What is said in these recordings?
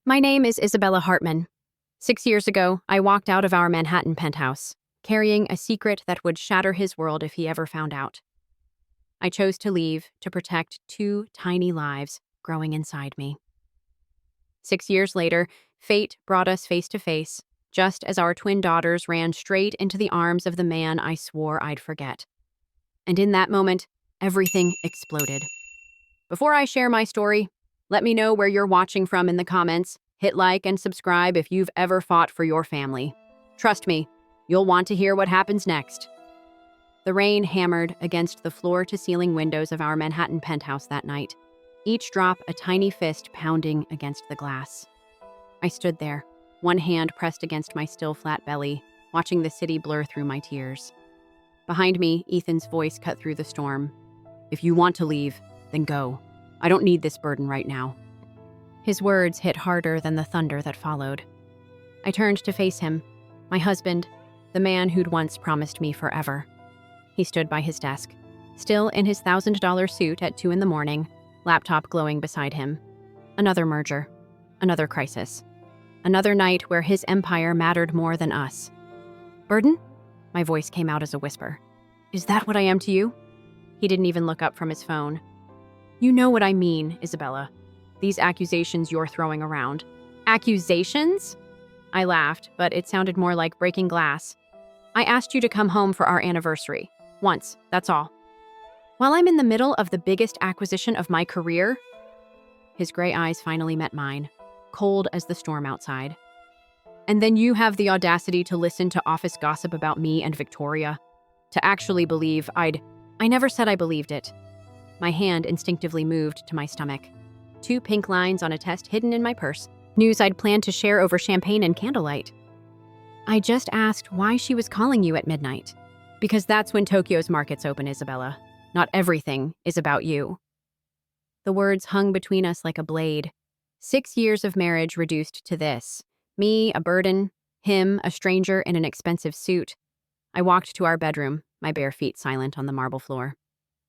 My name is Isabella Hartman. 6 years ago, I walked out of our Manhattan penthouse, carrying a secret that would shatter his world if he ever found out. I chose to leave to protect two tiny lives growing inside me. 6 years later, fate brought us face to face, just as our twin daughters ran straight into the arms of the man I swore I'd forget. And in that moment, everything exploded. Before I share my story, let me know where you're watching from in the comments. Hit like and subscribe if you've ever fought for your family. Trust me, you'll want to hear what happens next. The rain hammered against the floor-to-ceiling windows of our Manhattan penthouse that night, each drop a tiny fist pounding against the glass. I stood there, one hand pressed against my still flat belly, watching the city blur through my tears. Behind me, Ethan's voice cut through the storm. "If you want to leave, then go. I don't need this burden right now." His words hit harder than the thunder that followed. I turned to face him, my husband, the man who'd once promised me forever. He stood by his desk, still in his $1,000 suit at 2 a.m, laptop glowing beside him. Another merger, another crisis, another night where his empire mattered more than us. "Burden?" My voice came out as a whisper. "Is that what I am to you?" He didn't even look up from his phone. "You know what I mean, Isabella. These accusations you're throwing around." "Accusations?" I laughed, but it sounded more like breaking glass. "I asked you to come home for our anniversary. Once, that's all. While I'm in the middle of the biggest acquisition of my career?" His gray eyes finally met mine, cold as the storm outside. "And then you have the audacity to listen to office gossip about me and Victoria? To actually believe I never said I believed it." My hand instinctively moved to my stomach. 2 pink lines on a test hidden in my purse. News I'd planned to share over champagne and candlelight. "I just asked why she was calling you at midnight." "Because that's when Tokyo's markets open, Isabella. Not everything is about you." The words hung between us like a blade. 6 years of marriage reduced to this. Me, a burden. Him, a stranger in an expensive suit. I walked to our bedroom, my bare feet silent on the marble floor.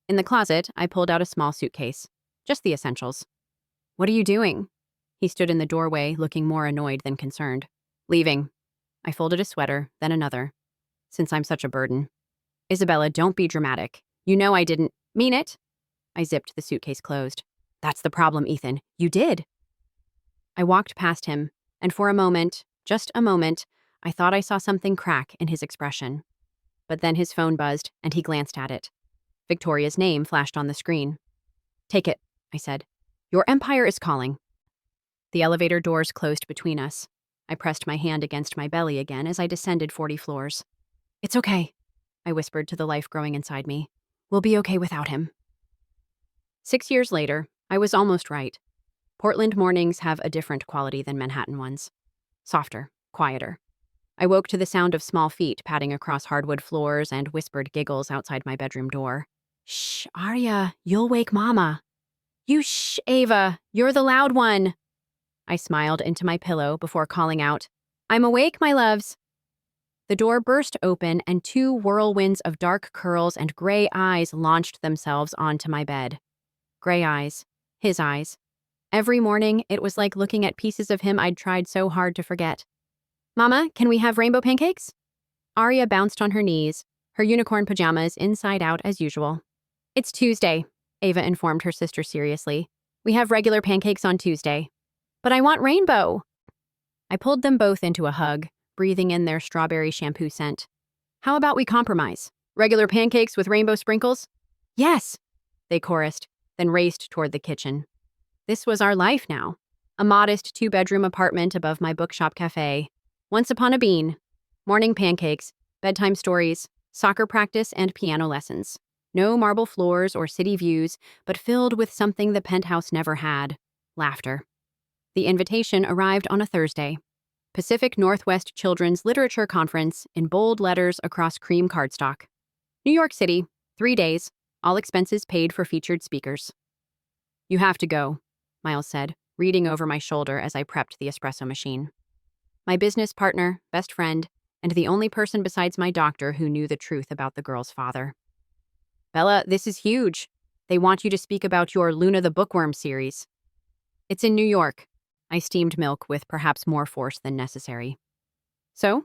In the closet, I pulled out a small suitcase. Just the essentials. "What are you doing?" He stood in the doorway, looking more annoyed than concerned. "Leaving." I folded a sweater, then another. "Since I'm such a burden." "Isabella, don't be dramatic. You know I didn't mean it." I zipped the suitcase closed. "That's the problem, Ethan. You did." I walked past him, and for a moment, just a moment, I thought I saw something crack in his expression. But then his phone buzzed, and he glanced at it. Victoria's name flashed on the screen. "Take it," I said. "Your empire is calling." The elevator doors closed between us. I pressed my hand against my belly again as I descended 40 floors. "It's okay," I whispered to the life growing inside me. "We'll be okay without him." 6 years later, I was almost right. Portland mornings have a different quality than Manhattan ones. Softer, quieter. I woke to the sound of small feet padding across hardwood floors and whispered giggles outside my bedroom door. "Shh, Arya, you'll wake Mama." "You shh, Ava, you're the loud one." I smiled into my pillow before calling out, "I'm awake, my loves." The door burst open and 2 whirlwinds of dark curls and gray eyes launched themselves onto my bed. Gray eyes. His eyes. Every morning, it was like looking at pieces of him I'd tried so hard to forget. "Mama, can we have rainbow pancakes?" Arya bounced on her knees, her unicorn pajamas inside out as usual. "It's Tuesday," Ava informed her sister seriously. "We have regular pancakes on Tuesday." "But I want rainbow." I pulled them both into a hug, breathing in their strawberry shampoo scent. "How about we compromise? Regular pancakes with rainbow sprinkles?" "Yes," they chorused, then raced toward the kitchen. This was our life now. A modest 2-bedroom apartment above my bookshop cafe. Once upon a bean. Morning pancakes, bedtime stories, soccer practice, and piano lessons. No marble floors or city views, but filled with something the penthouse never had: laughter. The invitation arrived on a Thursday. Pacific Northwest Children's Literature Conference in bold letters across cream cardstock. New York City, 3 days, all expenses paid for featured speakers. "You have to go," Miles said, reading over my shoulder as I prepped the espresso machine. My business partner, best friend, and the only person besides my doctor who knew the truth about the girl's father. "Bella, this is huge. They want you to speak about your Luna the Bookworm series." "It's in New York. I steamed milk with perhaps more force than necessary. So?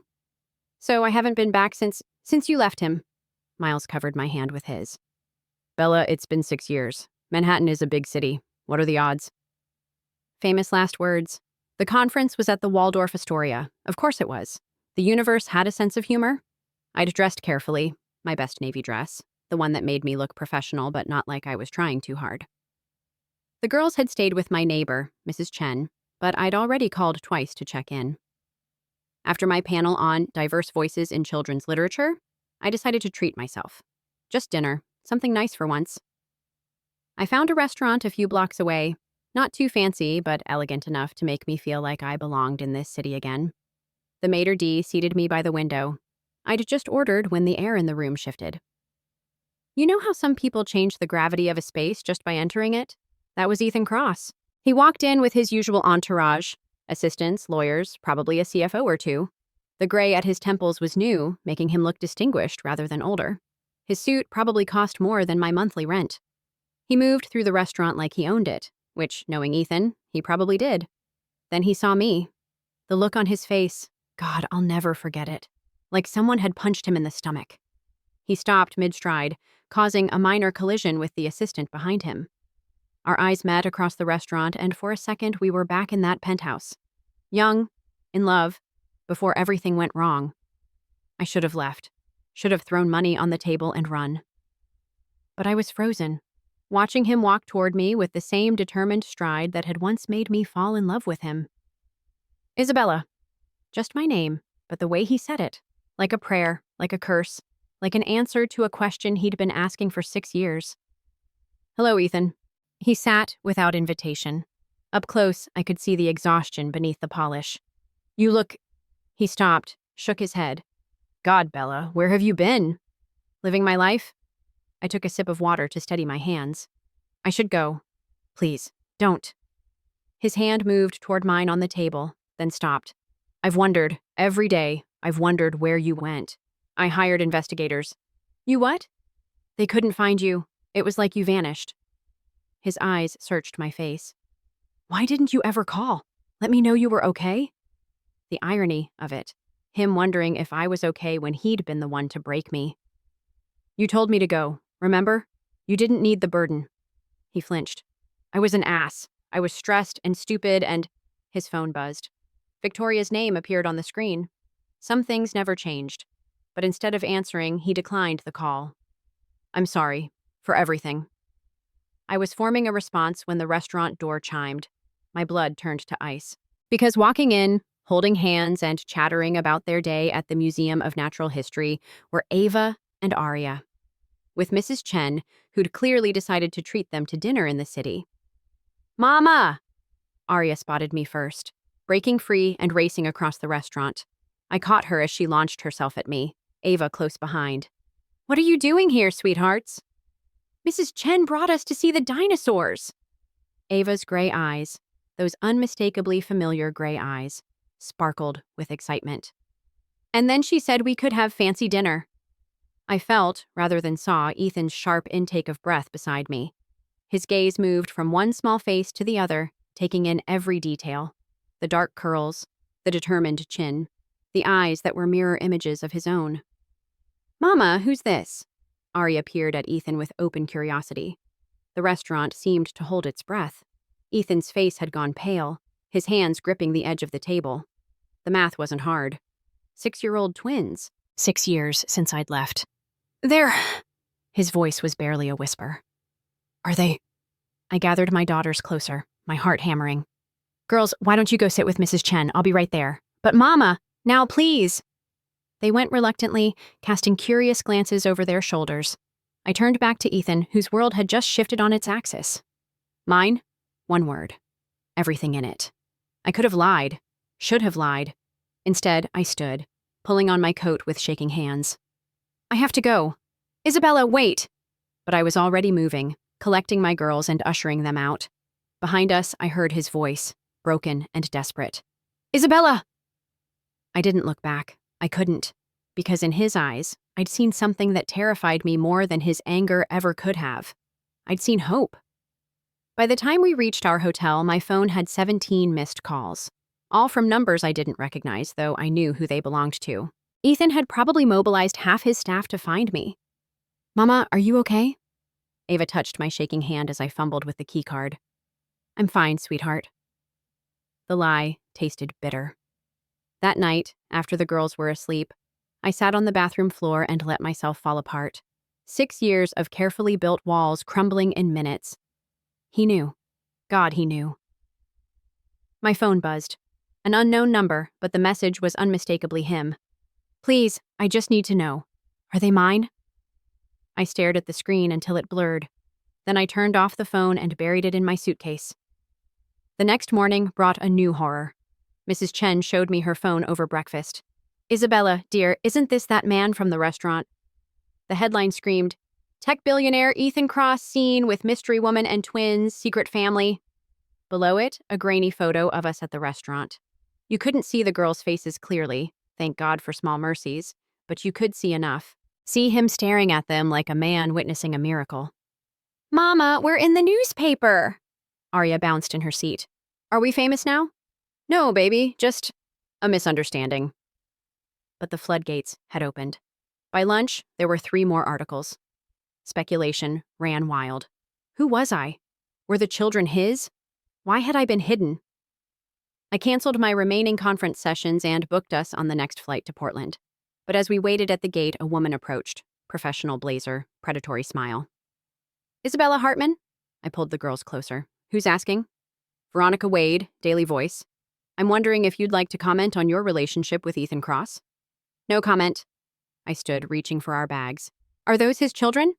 So I haven't been back since you left him. Miles covered my hand with his. Bella, it's been 6 years. Manhattan is a big city. What are the odds? Famous last words. The conference was at the Waldorf Astoria. Of course it was. The universe had a sense of humor. I'd dressed carefully, my best navy dress, the one that made me look professional but not like I was trying too hard. The girls had stayed with my neighbor, Mrs. Chen, but I'd already called twice to check in. After my panel on diverse voices in children's literature, I decided to treat myself. Just dinner, something nice for once. I found a restaurant a few blocks away, not too fancy, but elegant enough to make me feel like I belonged in this city again. The maitre d' seated me by the window. I'd just ordered when the air in the room shifted. You know how some people change the gravity of a space just by entering it? That was Ethan Cross. He walked in with his usual entourage, assistants, lawyers, probably a CFO or two. The gray at his temples was new, making him look distinguished rather than older. His suit probably cost more than my monthly rent. He moved through the restaurant like he owned it, which, knowing Ethan, he probably did. Then he saw me. The look on his face, God, I'll never forget it. Like someone had punched him in the stomach. He stopped mid-stride, causing a minor collision with the assistant behind him. Our eyes met across the restaurant, and for a second we were back in that penthouse. Young, in love, before everything went wrong. I should have left. Should have thrown money on the table and run. But I was frozen, watching him walk toward me with the same determined stride that had once made me fall in love with him. Isabella. Just my name, but the way he said it. Like a prayer, like a curse, like an answer to a question he'd been asking for 6 years. Hello, Ethan. He sat without invitation. Up close, I could see the exhaustion beneath the polish. You look... He stopped, shook his head. God, Bella, where have you been? Living my life? I took a sip of water to steady my hands. I should go. Please, don't. His hand moved toward mine on the table, then stopped. I've wondered, every day, I've wondered where you went. I hired investigators. You what? They couldn't find you. It was like you vanished. His eyes searched my face. Why didn't you ever call? Let me know you were okay? The irony of it. Him wondering if I was okay when he'd been the one to break me. You told me to go, remember? You didn't need the burden. He flinched. I was an ass. I was stressed and stupid and... His phone buzzed. Victoria's name appeared on the screen. Some things never changed. But instead of answering, he declined the call. I'm sorry. For everything. I was forming a response when the restaurant door chimed. My blood turned to ice. Because walking in, holding hands and chattering about their day at the Museum of Natural History were Ava and Arya, with Mrs. Chen, who'd clearly decided to treat them to dinner in the city. Mama! Arya spotted me first, breaking free and racing across the restaurant. I caught her as she launched herself at me, Ava close behind. What are you doing here, sweethearts? Mrs. Chen brought us to see the dinosaurs. Ava's gray eyes, those unmistakably familiar gray eyes, sparkled with excitement. And then she said we could have fancy dinner. I felt, rather than saw, Ethan's sharp intake of breath beside me. His gaze moved from one small face to the other, taking in every detail. The dark curls, the determined chin, the eyes that were mirror images of his own. Mama, who's this? Arya peered at Ethan with open curiosity. The restaurant seemed to hold its breath. Ethan's face had gone pale, his hands gripping the edge of the table. The math wasn't hard. 6-year-old twins. 6 years since I'd left. They're... His voice was barely a whisper. Are they... I gathered my daughters closer, my heart hammering. Girls, why don't you go sit with Mrs. Chen? I'll be right there. But Mama, now please. They went reluctantly, casting curious glances over their shoulders. I turned back to Ethan, whose world had just shifted on its axis. Mine? One word. Everything in it. I could have lied. Should have lied. Instead, I stood, pulling on my coat with shaking hands. I have to go. Isabella, wait! But I was already moving, collecting my girls and ushering them out. Behind us, I heard his voice, broken and desperate. Isabella! I didn't look back. I couldn't. Because in his eyes, I'd seen something that terrified me more than his anger ever could have. I'd seen hope. By the time we reached our hotel, my phone had 17 missed calls, all from numbers I didn't recognize, though I knew who they belonged to. Ethan had probably mobilized half his staff to find me. "Mama, are you okay?" Ava touched my shaking hand as I fumbled with the keycard. "I'm fine, sweetheart." The lie tasted bitter. That night, after the girls were asleep, I sat on the bathroom floor and let myself fall apart. 6 years of carefully built walls crumbling in minutes. He knew. God, he knew. My phone buzzed. An unknown number, but the message was unmistakably him. "Please, I just need to know. Are they mine?" I stared at the screen until it blurred. Then I turned off the phone and buried it in my suitcase. The next morning brought a new horror. Mrs. Chen showed me her phone over breakfast. "Isabella, dear, isn't this that man from the restaurant?" The headline screamed, "Tech billionaire Ethan Cross seen with mystery woman and twins, secret family." Below it, a grainy photo of us at the restaurant. You couldn't see the girls' faces clearly, thank God for small mercies, but you could see enough. See him staring at them like a man witnessing a miracle. "Mama, we're in the newspaper!" Arya bounced in her seat. "Are we famous now?" "No, baby, just a misunderstanding." But the floodgates had opened. By lunch, there were 3 more articles. Speculation ran wild. Who was I? Were the children his? Why had I been hidden? I canceled my remaining conference sessions and booked us on the next flight to Portland. But as we waited at the gate, a woman approached. Professional blazer, predatory smile. "Isabella Hartman?" I pulled the girls closer. "Who's asking?" "Veronica Wade, Daily Voice. I'm wondering if you'd like to comment on your relationship with Ethan Cross." "No comment." I stood, reaching for our bags. "Are those his children?"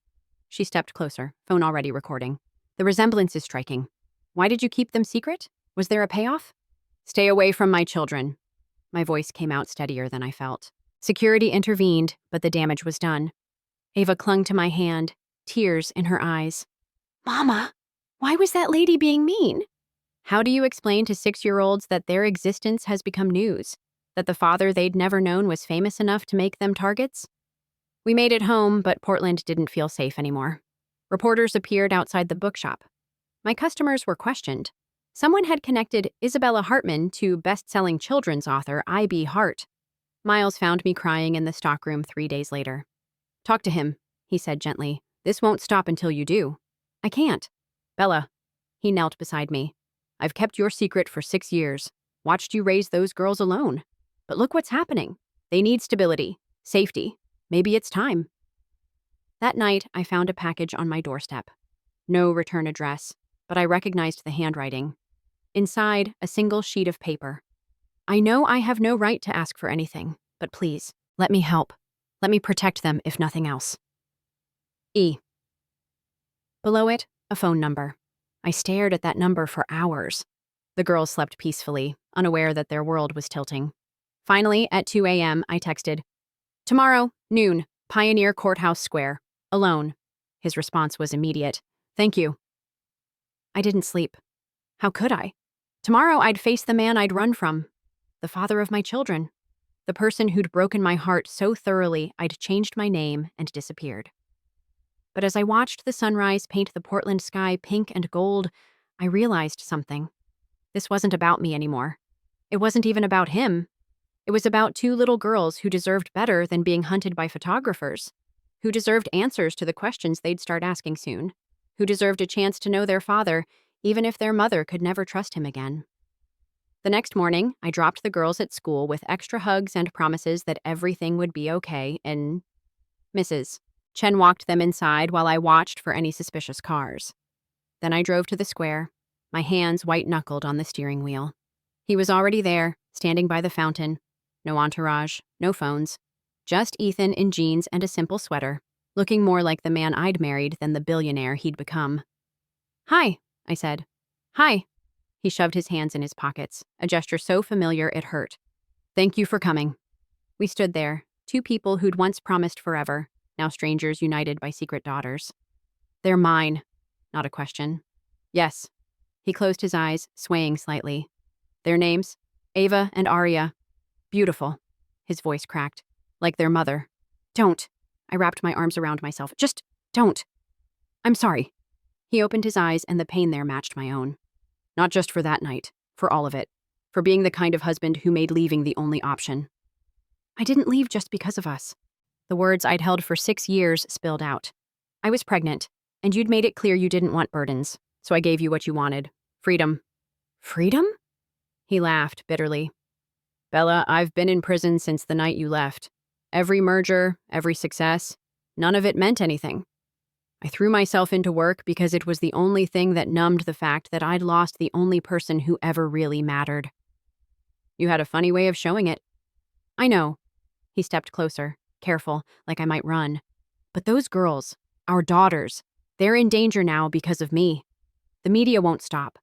She stepped closer, phone already recording. "The resemblance is striking. Why did you keep them secret? Was there a payoff?" "Stay away from my children." My voice came out steadier than I felt. Security intervened, but the damage was done. Ava clung to my hand, tears in her eyes. "Mama, why was that lady being mean?" How do you explain to 6-year-olds that their existence has become news? That the father they'd never known was famous enough to make them targets? We made it home, but Portland didn't feel safe anymore. Reporters appeared outside the bookshop. My customers were questioned. Someone had connected Isabella Hartman to best-selling children's author I.B. Hart. Miles found me crying in the stockroom 3 days later. "Talk to him," he said gently. "This won't stop until you do." "I can't." "Bella." He knelt beside me. "I've kept your secret for 6 years. Watched you raise those girls alone. But look what's happening. They need stability, safety. Maybe it's time." That night, I found a package on my doorstep. No return address, but I recognized the handwriting. Inside, a single sheet of paper. "I know I have no right to ask for anything, but please, let me help. Let me protect them, if nothing else. E." Below it, a phone number. I stared at that number for hours. The girls slept peacefully, unaware that their world was tilting. Finally, at 2 a.m., I texted, "Tomorrow, noon, Pioneer Courthouse Square. Alone." His response was immediate. "Thank you." I didn't sleep. How could I? Tomorrow I'd face the man I'd run from. The father of my children. The person who'd broken my heart so thoroughly I'd changed my name and disappeared. But as I watched the sunrise paint the Portland sky pink and gold, I realized something. This wasn't about me anymore. It wasn't even about him. It was about 2 little girls who deserved better than being hunted by photographers, who deserved answers to the questions they'd start asking soon, who deserved a chance to know their father, even if their mother could never trust him again. The next morning, I dropped the girls at school with extra hugs and promises that everything would be okay, and Mrs. Chen walked them inside while I watched for any suspicious cars. Then I drove to the square, my hands white-knuckled on the steering wheel. He was already there, standing by the fountain. No entourage, no phones. Just Ethan in jeans and a simple sweater, looking more like the man I'd married than the billionaire he'd become. "Hi," I said. "Hi." He shoved his hands in his pockets, a gesture so familiar it hurt. "Thank you for coming." We stood there, 2 people who'd once promised forever, now strangers united by secret daughters. "They're mine." Not a question. "Yes." He closed his eyes, swaying slightly. "Their names? Ava and Arya. Beautiful." His voice cracked. "Like their mother." "Don't." I wrapped my arms around myself. "Just don't." "I'm sorry." He opened his eyes, and the pain there matched my own. Not just for that night, for all of it. For being the kind of husband who made leaving the only option. I didn't leave just because of us. The words I'd held for 6 years spilled out. I was pregnant, and you'd made it clear you didn't want burdens, so I gave you what you wanted. Freedom. Freedom? He laughed bitterly. Bella, I've been in prison since the night you left. Every merger, every success, none of it meant anything. I threw myself into work because it was the only thing that numbed the fact that I'd lost the only person who ever really mattered. You had a funny way of showing it. I know. He stepped closer, careful, like I might run. But those girls, our daughters, they're in danger now because of me. The media won't stop.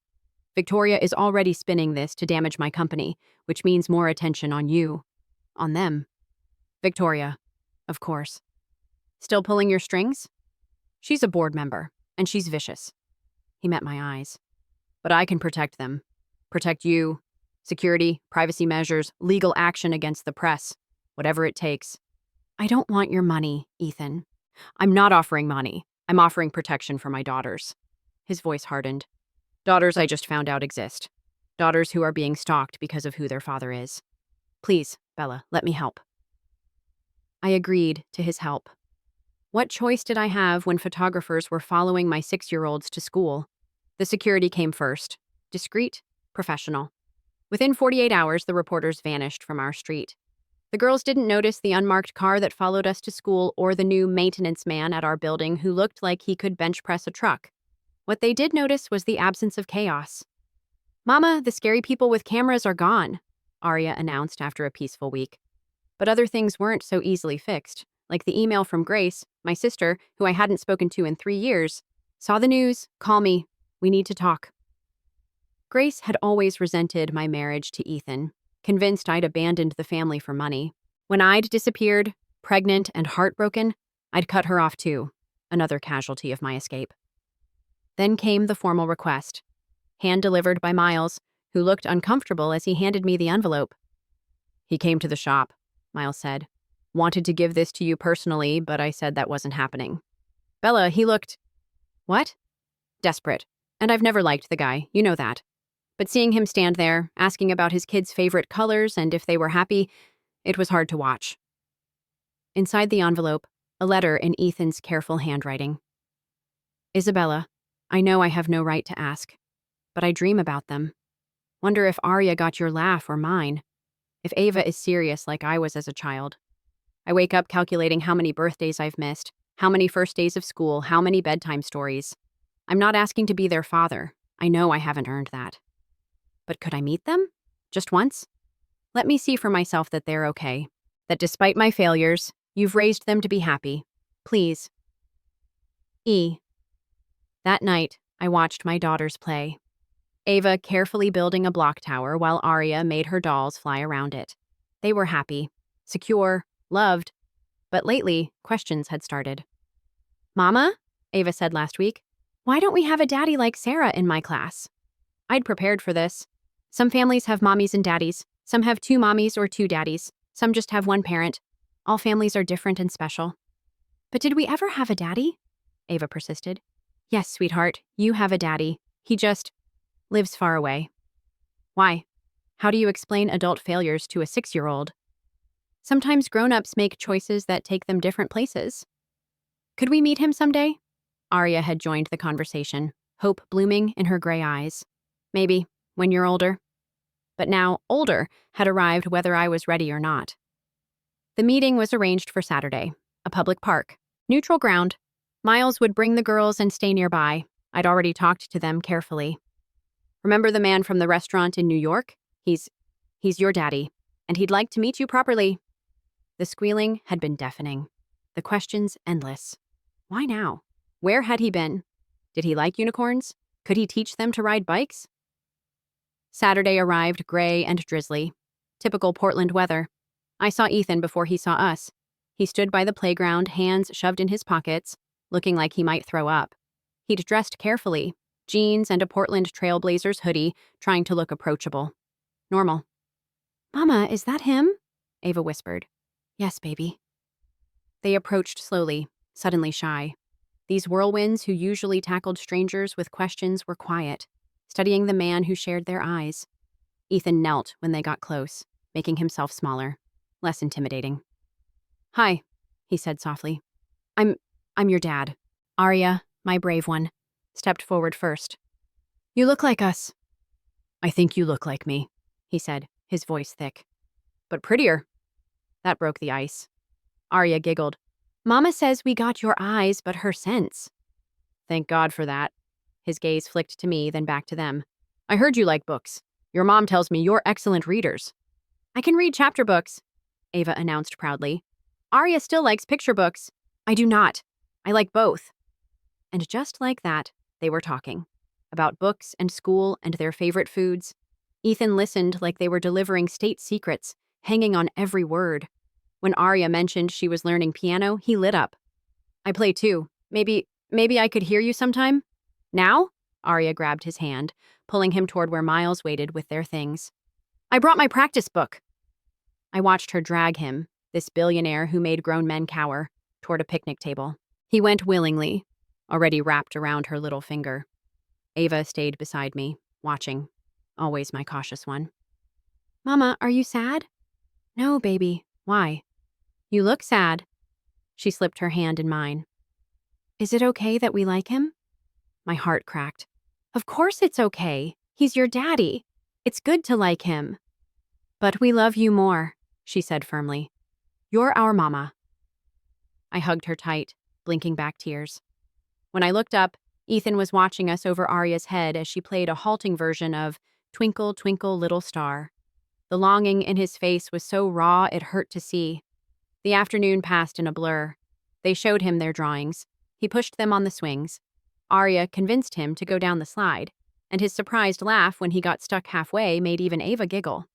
Victoria is already spinning this to damage my company, which means more attention on you. On them. Victoria, of course. Still pulling your strings? She's a board member, and she's vicious. He met my eyes. But I can protect them. Protect you. Security, privacy measures, legal action against the press. Whatever it takes. I don't want your money, Ethan. I'm not offering money. I'm offering protection for my daughters. His voice hardened. Daughters I just found out exist. Daughters who are being stalked because of who their father is. Please, Bella, let me help. I agreed to his help. What choice did I have when photographers were following my 6-year-olds to school? The security came first. Discreet, professional. Within 48 hours, the reporters vanished from our street. The girls didn't notice the unmarked car that followed us to school or the new maintenance man at our building who looked like he could bench press a truck. What they did notice was the absence of chaos. Mama, the scary people with cameras are gone, Arya announced after a peaceful week. But other things weren't so easily fixed, like the email from Grace, my sister, who I hadn't spoken to in 3 years. Saw the news, call me, we need to talk. Grace had always resented my marriage to Ethan, convinced I'd abandoned the family for money. When I'd disappeared, pregnant and heartbroken, I'd cut her off too, another casualty of my escape. Then came the formal request, hand-delivered by Miles, who looked uncomfortable as he handed me the envelope. He came to the shop, Miles said. Wanted to give this to you personally, but I said that wasn't happening. Bella, he looked... What? Desperate. And I've never liked the guy, you know that. But seeing him stand there, asking about his kids' favorite colors and if they were happy, it was hard to watch. Inside the envelope, a letter in Ethan's careful handwriting. Isabella, I know I have no right to ask, but I dream about them. Wonder if Arya got your laugh or mine. If Ava is serious like I was as a child. I wake up calculating how many birthdays I've missed, how many first days of school, how many bedtime stories. I'm not asking to be their father. I know I haven't earned that. But could I meet them? Just once? Let me see for myself that they're okay. That despite my failures, you've raised them to be happy. Please. E. That night, I watched my daughters play. Ava carefully building a block tower while Arya made her dolls fly around it. They were happy, secure, loved. But lately, questions had started. Mama, Ava said last week, why don't we have a daddy like Sarah in my class? I'd prepared for this. Some families have mommies and daddies. Some have 2 mommies or 2 daddies. Some just have one parent. All families are different and special. But did we ever have a daddy? Ava persisted. Yes, sweetheart, you have a daddy. He just lives far away. Why? How do you explain adult failures to a 6-year-old? Sometimes grown-ups make choices that take them different places. Could we meet him someday? Arya had joined the conversation, hope blooming in her gray eyes. Maybe, when you're older. But now, older had arrived whether I was ready or not. The meeting was arranged for Saturday, a public park, neutral ground. Miles would bring the girls and stay nearby. I'd already talked to them carefully. Remember the man from the restaurant in New York? He's your daddy, and he'd like to meet you properly. The squealing had been deafening. The questions endless. Why now? Where had he been? Did he like unicorns? Could he teach them to ride bikes? Saturday arrived gray and drizzly. Typical Portland weather. I saw Ethan before he saw us. He stood by the playground, hands shoved in his pockets, looking like he might throw up. He'd dressed carefully, jeans and a Portland Trailblazers hoodie, trying to look approachable. Normal. Mama, is that him? Ava whispered. Yes, baby. They approached slowly, suddenly shy. These whirlwinds who usually tackled strangers with questions were quiet, studying the man who shared their eyes. Ethan knelt when they got close, making himself smaller, less intimidating. "Hi," he said softly. I'm your dad." Arya, my brave one, stepped forward first. "You look like us." "I think you look like me," he said, his voice thick. "But prettier." That broke the ice. Arya giggled. "Mama says we got your eyes, but her sense." "Thank God for that." His gaze flicked to me, then back to them. "I heard you like books. Your mom tells me you're excellent readers." "I can read chapter books," Ava announced proudly. "Arya still likes picture books. I do not. I like both." And just like that, they were talking. About books and school and their favorite foods. Ethan listened like they were delivering state secrets, hanging on every word. When Arya mentioned she was learning piano, he lit up. "I play too. Maybe I could hear you sometime?" "Now?" Arya grabbed his hand, pulling him toward where Miles waited with their things. "I brought my practice book." I watched her drag him, this billionaire who made grown men cower, toward a picnic table. He went willingly, already wrapped around her little finger. Ava stayed beside me, watching, always my cautious one. "Mama, are you sad?" "No, baby. Why?" "You look sad." She slipped her hand in mine. "Is it okay that we like him?" My heart cracked. "Of course it's okay. He's your daddy. It's good to like him." "But we love you more," she said firmly. "You're our mama." I hugged her tight, blinking back tears. When I looked up, Ethan was watching us over Arya's head as she played a halting version of Twinkle, Twinkle, Little Star. The longing in his face was so raw it hurt to see. The afternoon passed in a blur. They showed him their drawings. He pushed them on the swings. Arya convinced him to go down the slide, and his surprised laugh when he got stuck halfway made even Ava giggle.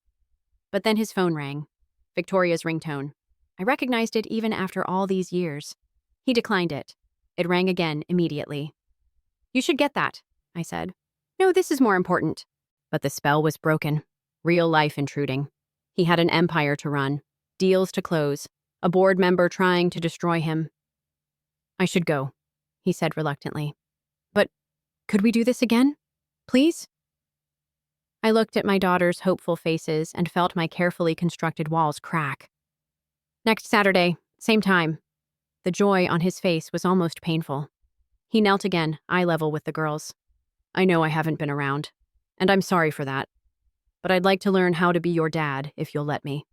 But then his phone rang. Victoria's ringtone. I recognized it even after all these years. He declined it. It rang again immediately. "You should get that," I said. "No, this is more important." But the spell was broken. Real life intruding. He had an empire to run, deals to close, a board member trying to destroy him. "I should go," he said reluctantly. "But could we do this again? Please?" I looked at my daughter's hopeful faces and felt my carefully constructed walls crack. "Next Saturday, same time." The joy on his face was almost painful. He knelt again, eye level with the girls. "I know I haven't been around, and I'm sorry for that. But I'd like to learn how to be your dad, if you'll let me."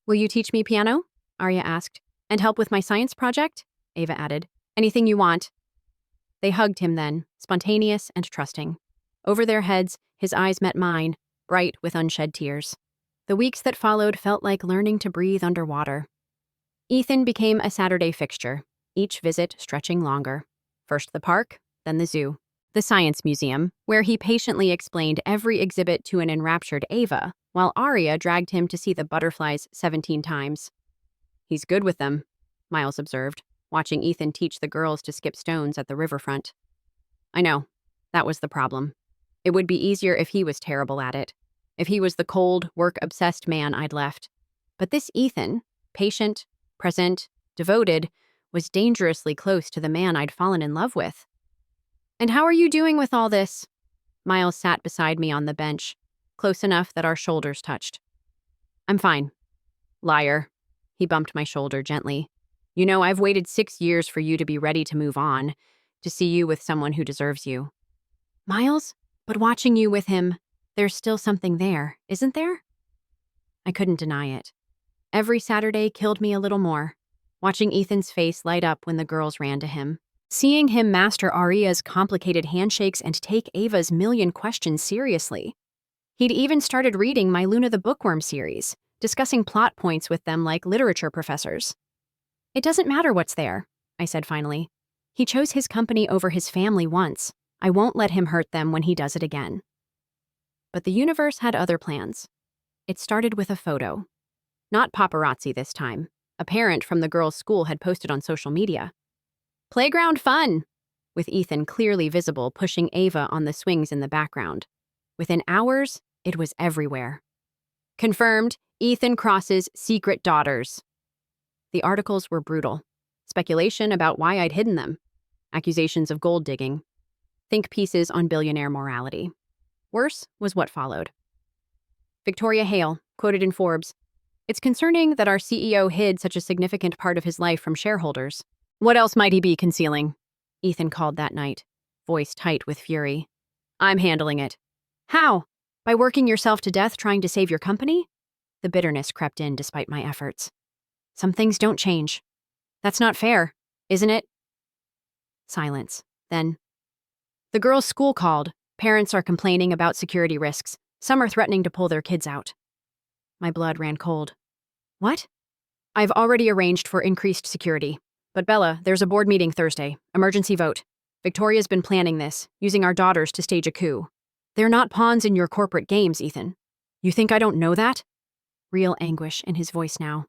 "Will you teach me piano?" Arya asked. "And help with my science project?" Ava added. "Anything you want." They hugged him then, spontaneous and trusting. Over their heads, his eyes met mine, bright with unshed tears. The weeks that followed felt like learning to breathe underwater. Ethan became a Saturday fixture, each visit stretching longer. First the park, then the zoo. The science museum, where he patiently explained every exhibit to an enraptured Ava, while Arya dragged him to see the butterflies 17 times. "He's good with them," Miles observed, watching Ethan teach the girls to skip stones at the riverfront. "I know. That was the problem. It would be easier if he was terrible at it. If he was the cold, work-obsessed man I'd left. But this Ethan, patient, present, devoted, was dangerously close to the man I'd fallen in love with. "And how are you doing with all this?" Miles sat beside me on the bench, close enough that our shoulders touched. "I'm fine." "Liar." He bumped my shoulder gently. "You know, I've waited 6 years for you to be ready to move on, to see you with someone who deserves you." "Miles, but watching you with him, there's still something there, isn't there?" I couldn't deny it. Every Saturday killed me a little more, watching Ethan's face light up when the girls ran to him. Seeing him master Arya's complicated handshakes and take Ava's million questions seriously. He'd even started reading my Luna the Bookworm series, discussing plot points with them like literature professors. "It doesn't matter what's there," I said finally. "He chose his company over his family once. I won't let him hurt them when he does it again." But the universe had other plans. It started with a photo. Not paparazzi this time. A parent from the girls' school had posted on social media. "Playground fun!" with Ethan clearly visible pushing Ava on the swings in the background. Within hours, it was everywhere. "Confirmed, Ethan Cross's secret daughters." The articles were brutal. Speculation about why I'd hidden them. accusations of gold digging, think pieces on billionaire morality. Worse was what followed. Victoria Hale, quoted in Forbes, "It's concerning that our CEO hid such a significant part of his life from shareholders. What else might he be concealing?" Ethan called that night, voice tight with fury. "I'm handling it." "How? By working yourself to death trying to save your company?" The bitterness crept in despite my efforts. "Some things don't change. That's not fair, isn't it?" Silence. Then, "The girls' school called. Parents are complaining about security risks. Some are threatening to pull their kids out." My blood ran cold. "What?" "I've already arranged for increased security. But Bella, there's a board meeting Thursday. Emergency vote. Victoria's been planning this, using our daughters to stage a coup. They're not pawns in your corporate games, Ethan. You think I don't know that?" Real anguish in his voice now.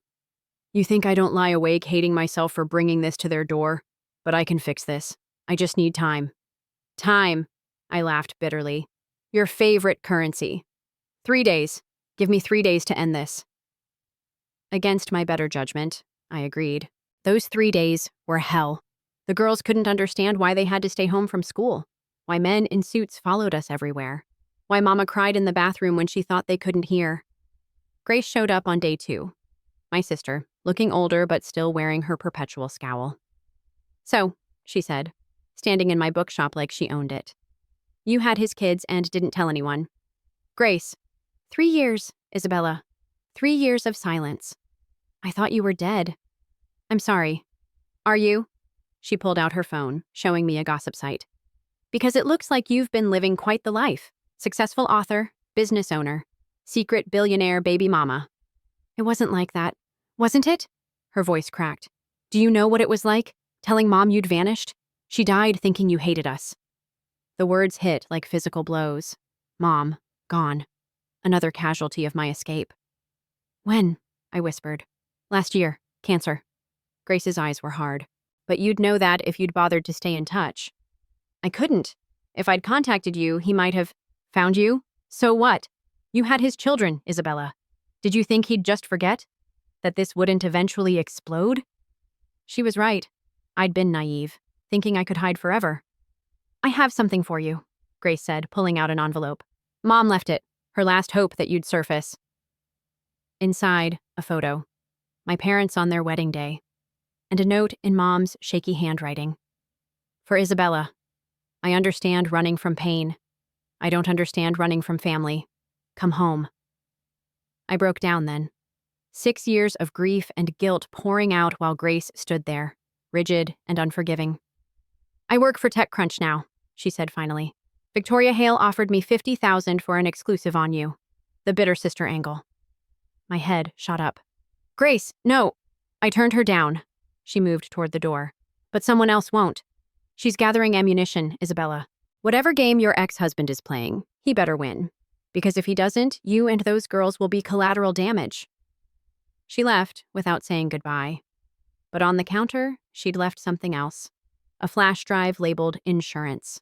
"You think I don't lie awake hating myself for bringing this to their door? But I can fix this. I just need time." "Time," I laughed bitterly. "Your favorite currency. 3 days. Give me 3 days to end this." Against my better judgment, I agreed. Those 3 days were hell. The girls couldn't understand why they had to stay home from school, why men in suits followed us everywhere, why Mama cried in the bathroom when she thought they couldn't hear. Grace showed up on day 2. My sister, looking older but still wearing her perpetual scowl. "So," she said, standing in my bookshop like she owned it, "you had his kids and didn't tell anyone." "Grace, 3 years, Isabella. 3 years of silence. I thought you were dead." "I'm sorry. Are you?" She pulled out her phone, showing me a gossip site. "Because it looks like you've been living quite the life. Successful author, business owner, secret billionaire baby mama." "It wasn't like that, wasn't it?" Her voice cracked. "Do you know what it was like? Telling Mom you'd vanished? She died thinking you hated us." The words hit like physical blows. Mom, gone. Another casualty of my escape. "When?" I whispered. "Last year. Cancer." Grace's eyes were hard. "But you'd know that if you'd bothered to stay in touch." "I couldn't. If I'd contacted you, he might have found you. So what? You had his children, Isabella. Did you think he'd just forget? That this wouldn't eventually explode?" She was right. I'd been naive, thinking I could hide forever. "I have something for you," Grace said, pulling out an envelope. "Mom left it. Her last hope that you'd surface." Inside, a photo. My parents on their wedding day. And a note in Mom's shaky handwriting. "For Isabella. I understand running from pain. I don't understand running from family. Come home." I broke down then. 6 years of grief and guilt pouring out while Grace stood there, rigid and unforgiving. "I work for TechCrunch now," she said finally. "Victoria Hale offered me $50,000 for an exclusive on you. The bitter sister angle." My head shot up. "Grace, no." I turned her down. She moved toward the door. "But someone else won't. She's gathering ammunition, Isabella. Whatever game your ex-husband is playing, he better win. Because if he doesn't, you and those girls will be collateral damage." She left without saying goodbye. But on the counter, she'd left something else. A flash drive labeled insurance.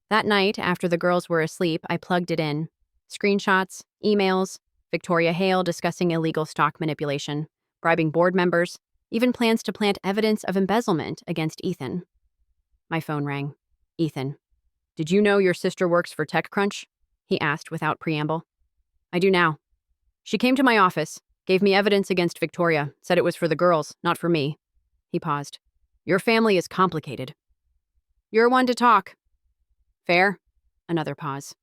That night, after the girls were asleep, I plugged it in. Screenshots, emails, Victoria Hale discussing illegal stock manipulation, bribing board members, even plans to plant evidence of embezzlement against Ethan. My phone rang. "Ethan, did you know your sister works for TechCrunch?" he asked without preamble. "I do now. She came to my office, gave me evidence against Victoria, said it was for the girls, not for me." He paused. "Your family is complicated." "You're one to talk." "Fair." Another pause.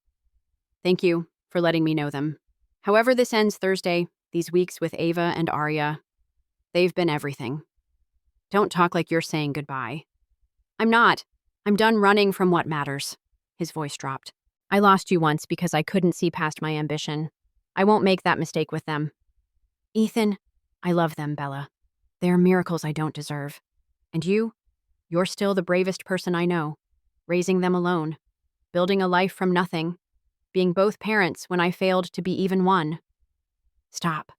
"Thank you for letting me know them. However this ends Thursday, these weeks with Ava and Arya, they've been everything. Don't talk like you're saying goodbye." "I'm not. I'm done running from what matters." His voice dropped. "I lost you once because I couldn't see past my ambition. I won't make that mistake with them." "Ethan, I love them, Bella. They are miracles I don't deserve. And you're still the bravest person I know. Raising them alone. Building a life from nothing. Being both parents when I failed to be even one." "Stop.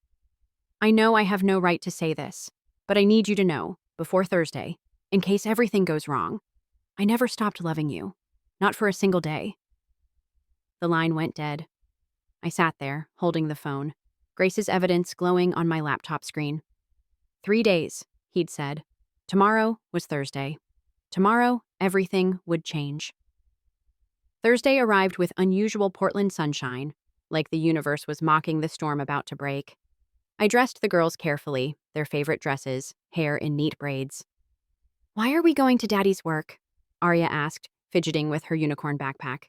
I know I have no right to say this, but I need you to know, before Thursday, in case everything goes wrong, I never stopped loving you. Not for a single day." The line went dead. I sat there, holding the phone, Grace's evidence glowing on my laptop screen. 3 days, he'd said. Tomorrow was Thursday. Tomorrow, everything would change. Thursday arrived with unusual Portland sunshine, like the universe was mocking the storm about to break. I dressed the girls carefully, their favorite dresses, hair in neat braids. "Why are we going to Daddy's work?" Arya asked, fidgeting with her unicorn backpack.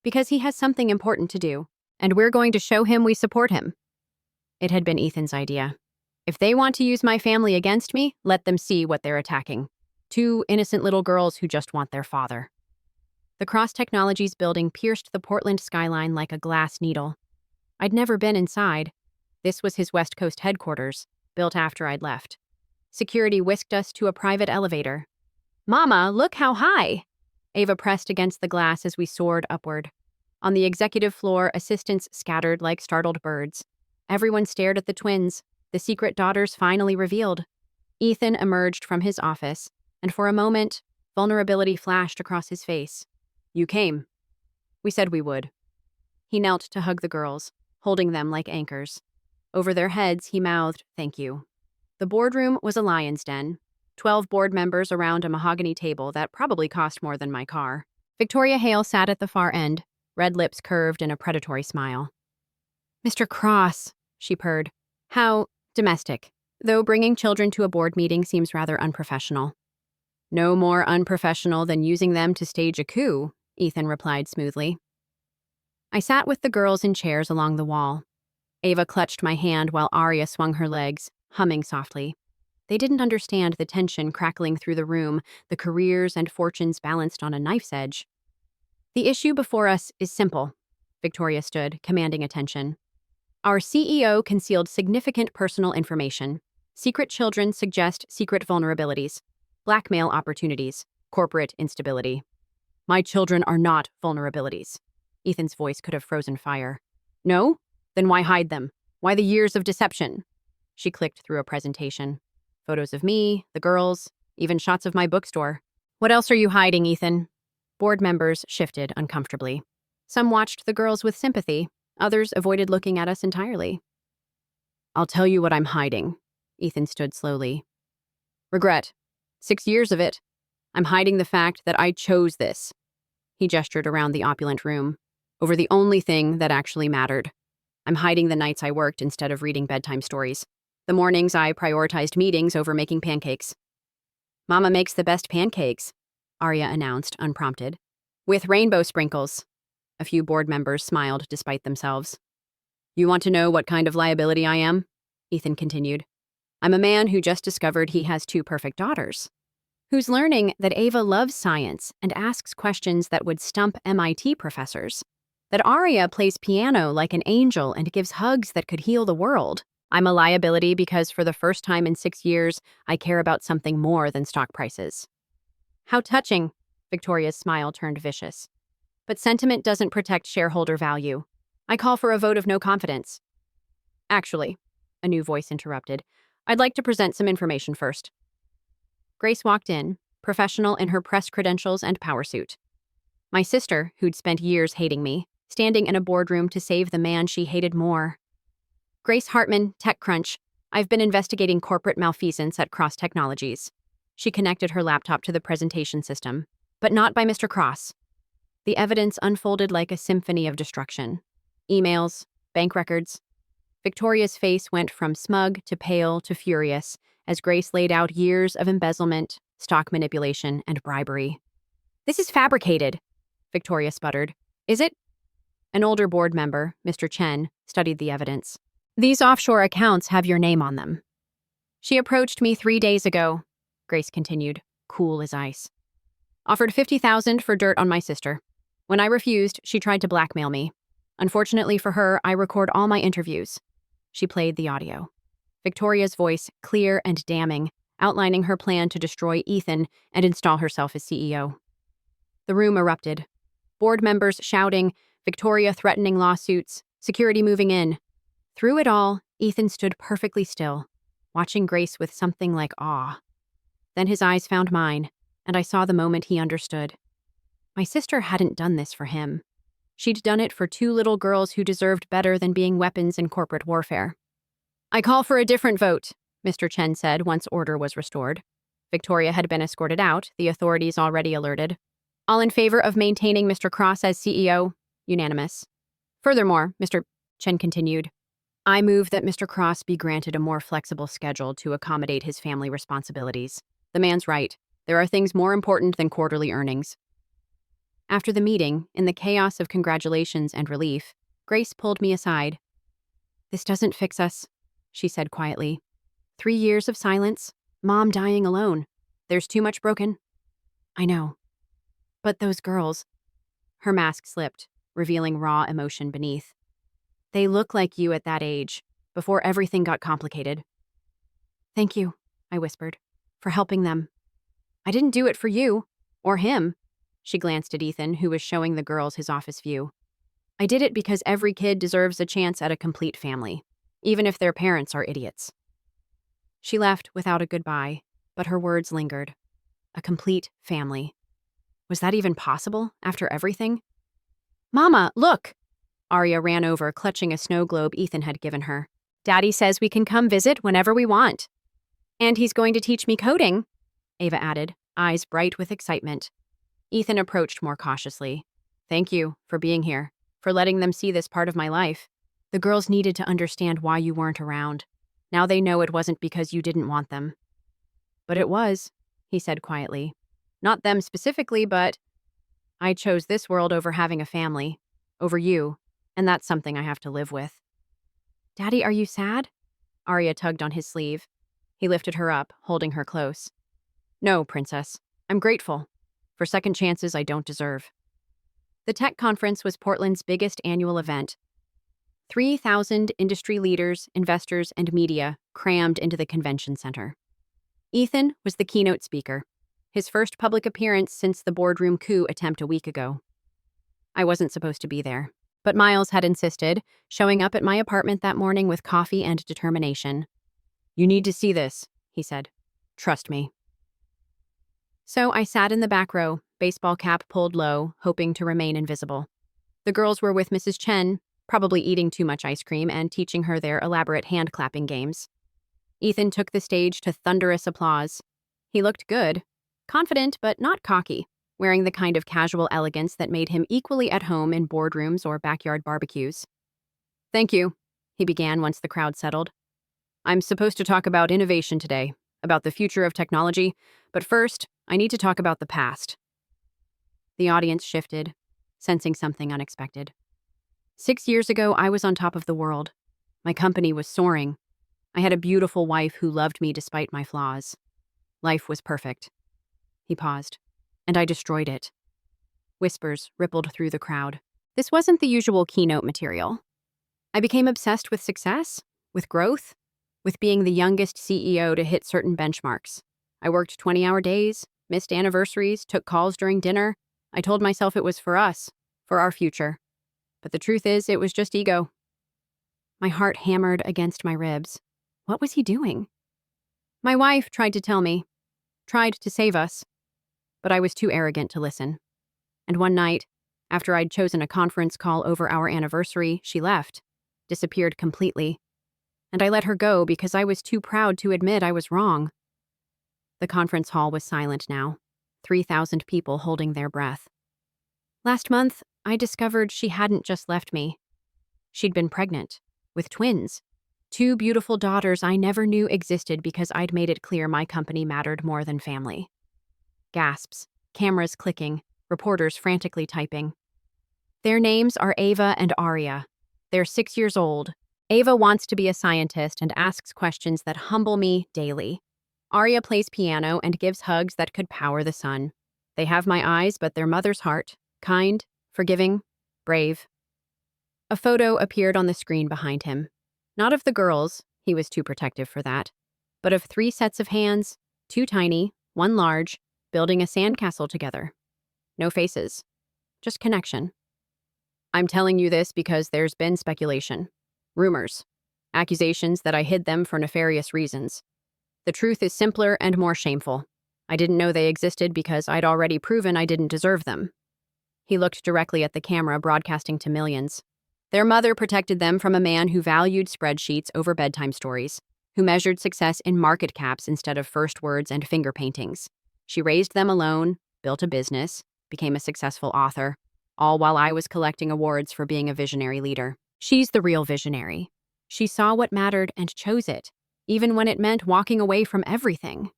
"Because he has something important to do, and we're going to show him we support him." It had been Ethan's idea. If they want to use my family against me, let them see what they're attacking. Two innocent little girls who just want their father. The Cross Technologies building pierced the Portland skyline like a glass needle. I'd never been inside. This was his West Coast headquarters, built after I'd left. Security whisked us to a private elevator. "Mama, look how high!" Ava pressed against the glass as we soared upward. On the executive floor, assistants scattered like startled birds. Everyone stared at the twins, the secret daughters finally revealed. Ethan emerged from his office, and for a moment, vulnerability flashed across his face. "You came." "We said we would." He knelt to hug the girls, holding them like anchors. Over their heads, he mouthed, "Thank you." The boardroom was a lion's den. 12 board members around a mahogany table that probably cost more than my car. Victoria Hale sat at the far end, red lips curved in a predatory smile. "Mr. Cross," she purred. "How domestic. Though bringing children to a board meeting seems rather unprofessional." "No more unprofessional than using them to stage a coup," Ethan replied smoothly. I sat with the girls in chairs along the wall. Ava clutched my hand while Arya swung her legs, humming softly. They didn't understand the tension crackling through the room, the careers and fortunes balanced on a knife's edge. "The issue before us is simple." Victoria stood, commanding attention. "Our CEO concealed significant personal information. Secret children suggest secret vulnerabilities, blackmail opportunities, corporate instability. My children are not vulnerabilities." Ethan's voice could have frozen fire. "No? Then why hide them? Why the years of deception?" She clicked through a presentation. Photos of me, the girls, even shots of my bookstore. "What else are you hiding, Ethan?" Board members shifted uncomfortably. Some watched the girls with sympathy. Others avoided looking at us entirely. "I'll tell you what I'm hiding." Ethan stood slowly. "Regret. 6 years of it. I'm hiding the fact that I chose this." He gestured around the opulent room. "Over the only thing that actually mattered. I'm hiding the nights I worked instead of reading bedtime stories. The mornings I prioritized meetings over making pancakes." "Mama makes the best pancakes," Arya announced, unprompted. "With rainbow sprinkles." A few board members smiled despite themselves. "You want to know what kind of liability I am?" Ethan continued. "I'm a man who just discovered he has 2 perfect daughters. Who's learning that Ava loves science and asks questions that would stump MIT professors. That Arya plays piano like an angel and gives hugs that could heal the world. I'm a liability because for the first time in 6 years, I care about something more than stock prices." "How touching." Victoria's smile turned vicious. "But sentiment doesn't protect shareholder value. I call for a vote of no confidence." "Actually," a new voice interrupted, "I'd like to present some information first." Grace walked in, professional in her press credentials and power suit. My sister, who'd spent years hating me, standing in a boardroom to save the man she hated more. "Grace Hartman, TechCrunch. I've been investigating corporate malfeasance at Cross Technologies." She connected her laptop to the presentation system, but not by Mr. Cross. The evidence unfolded like a symphony of destruction. Emails, bank records. Victoria's face went from smug to pale to furious as Grace laid out years of embezzlement, stock manipulation, and bribery. "This is fabricated," Victoria sputtered. "Is it?" An older board member, Mr. Chen, studied the evidence. "These offshore accounts have your name on them." "She approached me 3 days ago," Grace continued, cool as ice. "Offered $50,000 for dirt on my sister. When I refused, she tried to blackmail me. Unfortunately for her, I record all my interviews." She played the audio. Victoria's voice, clear and damning, outlining her plan to destroy Ethan and install herself as CEO. The room erupted. Board members shouting, Victoria threatening lawsuits, security moving in. Through it all, Ethan stood perfectly still, watching Grace with something like awe. Then his eyes found mine, and I saw the moment he understood. My sister hadn't done this for him. She'd done it for 2 little girls who deserved better than being weapons in corporate warfare. "I call for a different vote," Mr. Chen said once order was restored. Victoria had been escorted out, the authorities already alerted. All in favor of maintaining Mr. Cross as CEO? Unanimous. Furthermore, Mr. Chen continued, I move that Mr. Cross be granted a more flexible schedule to accommodate his family responsibilities. The man's right. There are things more important than quarterly earnings. After the meeting, in the chaos of congratulations and relief, Grace pulled me aside. This doesn't fix us, she said quietly. 3 years of silence, Mom dying alone. There's too much broken. I know. But those girls. Her mask slipped, revealing raw emotion beneath. They look like you at that age, before everything got complicated. Thank you, I whispered, for helping them. I didn't do it for you, or him. She glanced at Ethan, who was showing the girls his office view. I did it because every kid deserves a chance at a complete family, even if their parents are idiots. She left without a goodbye, but her words lingered. A complete family. Was that even possible, after everything? Mama, look! Arya ran over, clutching a snow globe Ethan had given her. Daddy says we can come visit whenever we want. And he's going to teach me coding, Ava added, eyes bright with excitement. Ethan approached more cautiously. Thank you for being here, for letting them see this part of my life. The girls needed to understand why you weren't around. Now they know it wasn't because you didn't want them. But it was, he said quietly. Not them specifically, but I chose this world over having a family, over you, and that's something I have to live with. Daddy, are you sad? Arya tugged on his sleeve. He lifted her up, holding her close. No, princess. I'm grateful. For second chances I don't deserve. The tech conference was Portland's biggest annual event. 3,000 industry leaders, investors, and media crammed into the convention center. Ethan was the keynote speaker, his first public appearance since the boardroom coup attempt a week ago. I wasn't supposed to be there, but Miles had insisted, showing up at my apartment that morning with coffee and determination. You need to see this, he said. Trust me. So I sat in the back row, baseball cap pulled low, hoping to remain invisible. The girls were with Mrs. Chen, probably eating too much ice cream and teaching her their elaborate hand-clapping games. Ethan took the stage to thunderous applause. He looked good, confident but not cocky, wearing the kind of casual elegance that made him equally at home in boardrooms or backyard barbecues. Thank you, he began once the crowd settled. I'm supposed to talk about innovation today, about the future of technology, but first, I need to talk about the past. The audience shifted, sensing something unexpected. 6 years ago, I was on top of the world. My company was soaring. I had a beautiful wife who loved me despite my flaws. Life was perfect. He paused. And I destroyed it. Whispers rippled through the crowd. This wasn't the usual keynote material. I became obsessed with success, with growth, with being the youngest CEO to hit certain benchmarks. I worked 20-hour days, missed anniversaries, took calls during dinner. I told myself it was for us, for our future. But the truth is, it was just ego. My heart hammered against my ribs. What was he doing? My wife tried to tell me, tried to save us, but I was too arrogant to listen. And one night, after I'd chosen a conference call over our anniversary, she left, disappeared completely. And I let her go because I was too proud to admit I was wrong. The conference hall was silent now, 3,000 people holding their breath. Last month, I discovered she hadn't just left me. She'd been pregnant, with twins. 2 beautiful daughters I never knew existed because I'd made it clear my company mattered more than family. Gasps, cameras clicking, reporters frantically typing. Their names are Ava and Arya. They're 6 years old. Ava wants to be a scientist and asks questions that humble me daily. Arya plays piano and gives hugs that could power the sun. They have my eyes, but their mother's heart. Kind, forgiving, brave. A photo appeared on the screen behind him. Not of the girls, he was too protective for that, but of 3 sets of hands, 2 tiny, 1 large, building a sandcastle together. No faces, just connection. I'm telling you this because there's been speculation, rumors, accusations that I hid them for nefarious reasons. The truth is simpler and more shameful. I didn't know they existed because I'd already proven I didn't deserve them. He looked directly at the camera broadcasting to millions. Their mother protected them from a man who valued spreadsheets over bedtime stories. who measured success in market caps instead of first words and finger paintings. She raised them alone, built a business, became a successful author, all while I was collecting awards for being a visionary leader. She's the real visionary. She saw what mattered and chose it, even when it meant walking away from everything.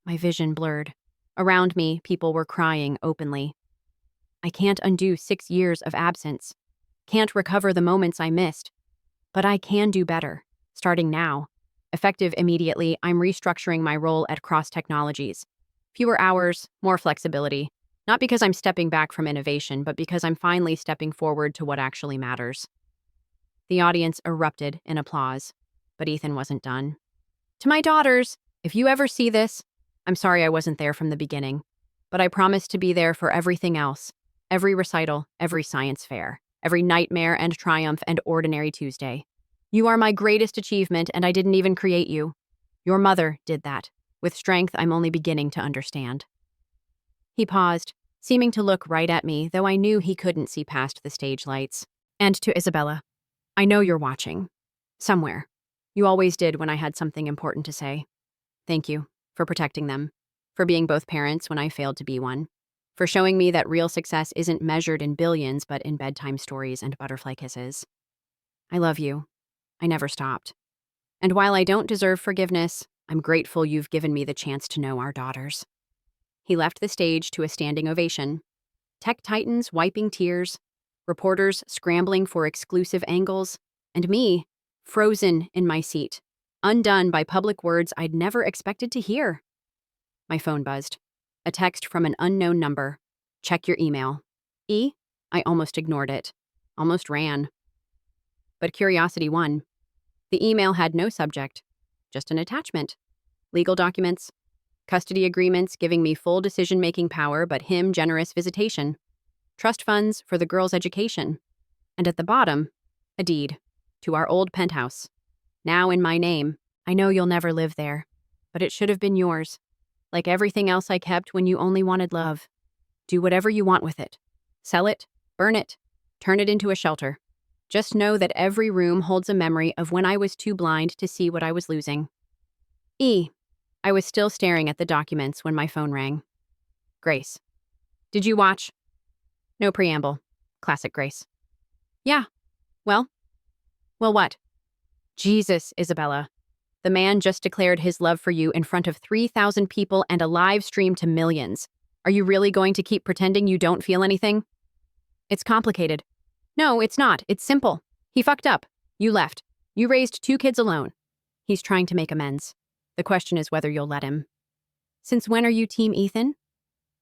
My vision blurred. Around me, people were crying openly. I can't undo 6 years of absence. Can't recover the moments I missed. But I can do better, starting now. Effective immediately, I'm restructuring my role at Cross Technologies. Fewer hours, more flexibility. Not because I'm stepping back from innovation, but because I'm finally stepping forward to what actually matters. The audience erupted in applause, but Ethan wasn't done. To my daughters, if you ever see this, I'm sorry I wasn't there from the beginning, but I promise to be there for everything else. Every recital, every science fair, every nightmare and triumph and ordinary Tuesday. You are my greatest achievement, and I didn't even create you. Your mother did that, with strength I'm only beginning to understand. He paused, seeming to look right at me, though I knew he couldn't see past the stage lights. And to Isabella, I know you're watching. Somewhere. You always did when I had something important to say. Thank you for protecting them, for being both parents when I failed to be one, for showing me that real success isn't measured in billions but in bedtime stories and butterfly kisses. I love you. I never stopped. And while I don't deserve forgiveness, I'm grateful you've given me the chance to know our daughters. He left the stage to a standing ovation. Tech titans wiping tears, reporters scrambling for exclusive angles, and me, frozen in my seat, undone by public words I'd never expected to hear. My phone buzzed. A text from an unknown number. Check your email. I almost ignored it. Almost ran. But curiosity won. The email had no subject, just an attachment. Legal documents, custody agreements giving me full decision-making power but him generous visitation, trust funds for the girl's education, and at the bottom, a deed to our old penthouse. Now in my name. I know you'll never live there, but it should have been yours. Like everything else I kept when you only wanted love. Do whatever you want with it. Sell it, burn it, turn it into a shelter. Just know that every room holds a memory of when I was too blind to see what I was losing. I was still staring at the documents when my phone rang. Grace. Did you watch? No preamble. Classic Grace. Yeah. Well? Well, what? Jesus, Isabella. The man just declared his love for you in front of 3,000 people and a live stream to millions. Are you really going to keep pretending you don't feel anything? It's complicated. No, it's not. It's simple. He fucked up. You left. You raised 2 kids alone. He's trying to make amends. The question is whether you'll let him. Since when are you Team Ethan?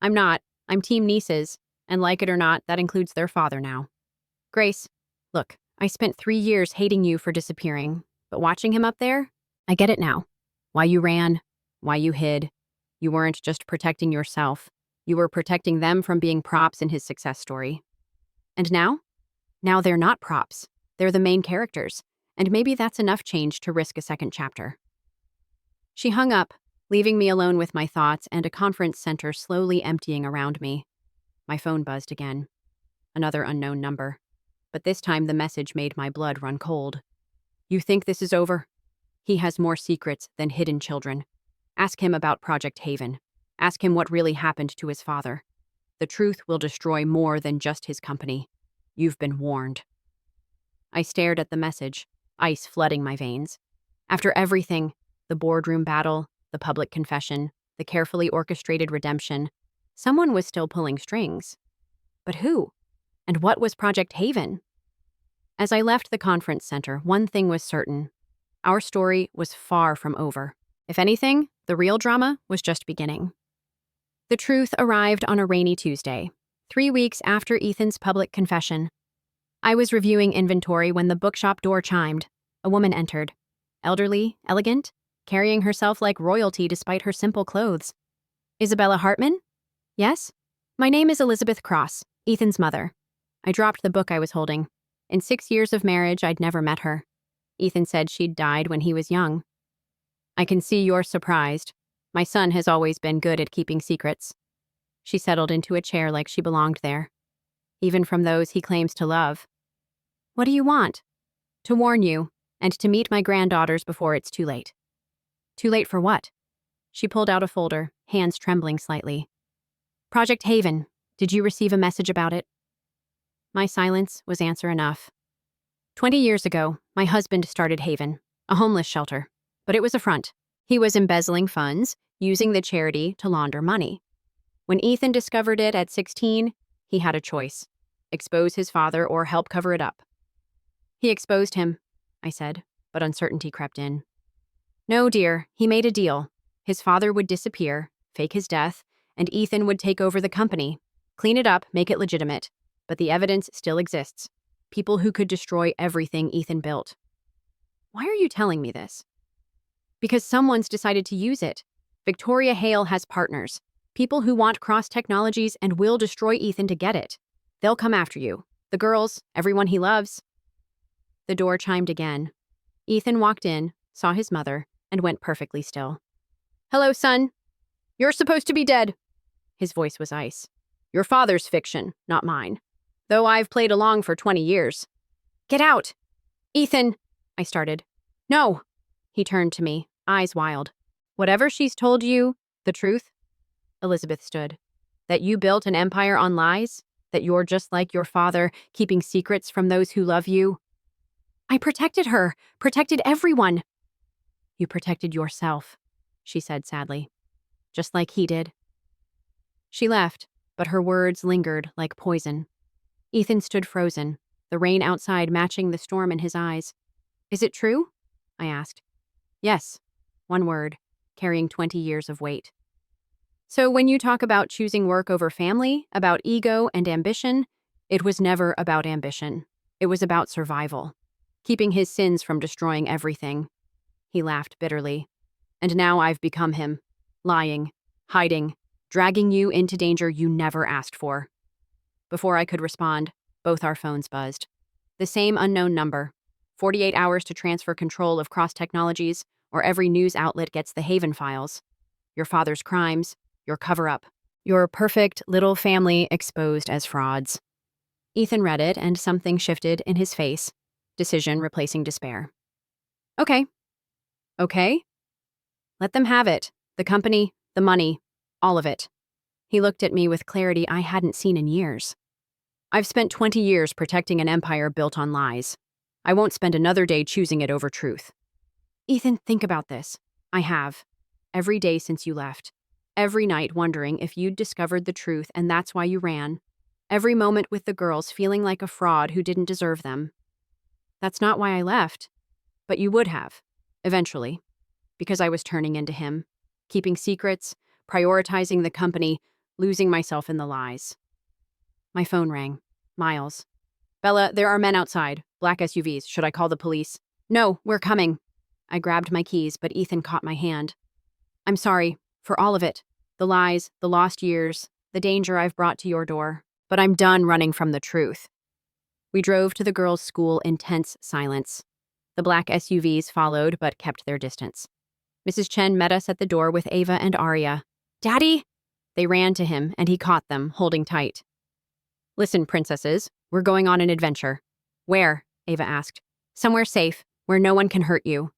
I'm not. I'm Team Nieces. And like it or not, that includes their father now. Grace, look, I spent 3 years hating you for disappearing. But watching him up there, I get it now. Why you ran. Why you hid. You weren't just protecting yourself. You were protecting them from being props in his success story. And now? Now they're not props. They're the main characters. And maybe that's enough change to risk a second chapter. She hung up, leaving me alone with my thoughts and a conference center slowly emptying around me. My phone buzzed again. Another unknown number. But this time the message made my blood run cold. You think this is over? He has more secrets than hidden children. Ask him about Project Haven. Ask him what really happened to his father. The truth will destroy more than just his company. You've been warned. I stared at the message, ice flooding my veins. After everything, the boardroom battle, the public confession, the carefully orchestrated redemption, someone was still pulling strings. But who? And what was Project Haven? As I left the conference center, one thing was certain. Our story was far from over. If anything, the real drama was just beginning. The truth arrived on a rainy Tuesday, 3 weeks after Ethan's public confession. I was reviewing inventory when the bookshop door chimed. A woman entered. Elderly, elegant, carrying herself like royalty despite her simple clothes. Isabella Hartman? Yes? My name is Elizabeth Cross, Ethan's mother. I dropped the book I was holding. In 6 years of marriage, I'd never met her. Ethan said she'd died when he was young. I can see you're surprised. My son has always been good at keeping secrets. She settled into a chair like she belonged there. Even from those he claims to love. What do you want? To warn you, and to meet my granddaughters before it's too late. Too late for what? She pulled out a folder, hands trembling slightly. Project Haven. Did you receive a message about it? My silence was answer enough. 20 years ago, my husband started Haven, a homeless shelter. But it was a front. He was embezzling funds, using the charity to launder money. When Ethan discovered it at 16, he had a choice: expose his father or help cover it up. He exposed him, I said, but uncertainty crept in. No, dear, he made a deal. His father would disappear, fake his death, and Ethan would take over the company, clean it up, make it legitimate. But the evidence still exists. People who could destroy everything Ethan built. Why are you telling me this? Because someone's decided to use it. Victoria Hale has partners. People who want cross technologies and will destroy Ethan to get it. They'll come after you. The girls, everyone he loves. The door chimed again. Ethan walked in, saw his mother, and went perfectly still. Hello, son. You're supposed to be dead. His voice was ice. Your father's fiction, not mine. Though I've played along for 20 years. Get out! Ethan, I started. No! He turned to me, eyes wild. Whatever she's told you, the truth? Elizabeth stood. That you built an empire on lies? That you're just like your father, keeping secrets from those who love you? I protected her, protected everyone. You protected yourself, she said sadly. Just like he did. She left, but her words lingered like poison. Ethan stood frozen, the rain outside matching the storm in his eyes. Is it true? I asked. Yes, one word, carrying 20 years of weight. So when you talk about choosing work over family, about ego and ambition, it was never about ambition. It was about survival, keeping his sins from destroying everything. He laughed bitterly. And now I've become him, lying, hiding, dragging you into danger you never asked for. Before I could respond, both our phones buzzed. The same unknown number. 48 hours to transfer control of cross technologies, or every news outlet gets the Haven files. Your father's crimes, your cover-up, your perfect little family exposed as frauds. Ethan read it, and something shifted in his face, decision replacing despair. Okay. Okay? Let them have it. The company, the money, all of it. He looked at me with clarity I hadn't seen in years. I've spent 20 years protecting an empire built on lies. I won't spend another day choosing it over truth. Ethan, think about this. I have. Every day since you left. Every night wondering if you'd discovered the truth and that's why you ran. Every moment with the girls feeling like a fraud who didn't deserve them. That's not why I left. But you would have. Eventually. Because I was turning into him. Keeping secrets, prioritizing the company, losing myself in the lies. My phone rang. Miles. Bella, there are men outside. Black SUVs. Should I call the police? No, we're coming. I grabbed my keys, but Ethan caught my hand. I'm sorry. For all of it. The lies, the lost years, the danger I've brought to your door. But I'm done running from the truth. We drove to the girls' school in tense silence. The black SUVs followed, but kept their distance. Mrs. Chen met us at the door with Ava and Arya. Daddy? They ran to him, and he caught them, holding tight. Listen, princesses, we're going on an adventure. Where? Ava asked. Somewhere safe, where no one can hurt you.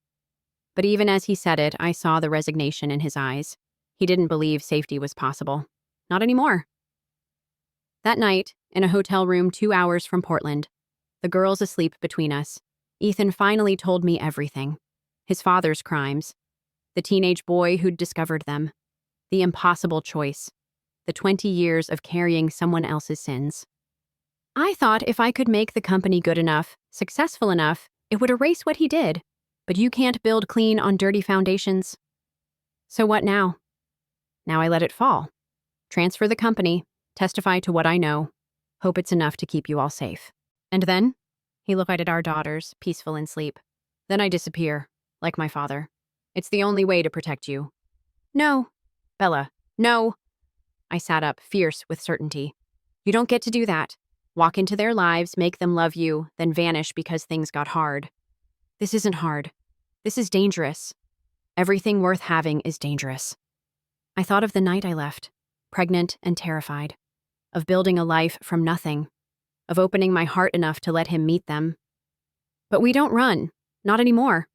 But even as he said it, I saw the resignation in his eyes. He didn't believe safety was possible. Not anymore. That night, in a hotel room 2 hours from Portland, the girls asleep between us, Ethan finally told me everything. His father's crimes, the teenage boy who'd discovered them, the impossible choice, the 20 years of carrying someone else's sins. I thought if I could make the company good enough, successful enough, it would erase what he did. But you can't build clean on dirty foundations. So what now? Now I let it fall. Transfer the company, testify to what I know, hope it's enough to keep you all safe. And then? He looked at our daughters, peaceful in sleep. Then I disappear, like my father. It's the only way to protect you. No. Bella, no. I sat up, fierce with certainty. You don't get to do that. Walk into their lives, make them love you, then vanish because things got hard. This isn't hard. This is dangerous. Everything worth having is dangerous. I thought of the night I left, pregnant and terrified, of building a life from nothing, of opening my heart enough to let him meet them. But we don't run, Not anymore.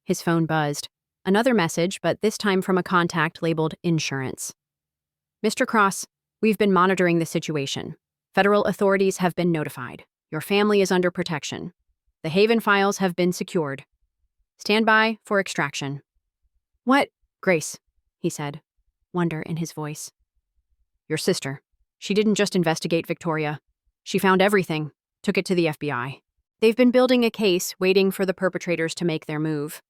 His phone buzzed. Another message, but this time from a contact labeled insurance. Mr. Cross, we've been monitoring the situation. Federal authorities have been notified. Your family is under protection. The Haven files have been secured. Stand by for extraction. What? Grace, he said, wonder in his voice. Your sister. She didn't just investigate Victoria. She found everything, took it to the FBI. They've been building a case, waiting for the perpetrators to make their move.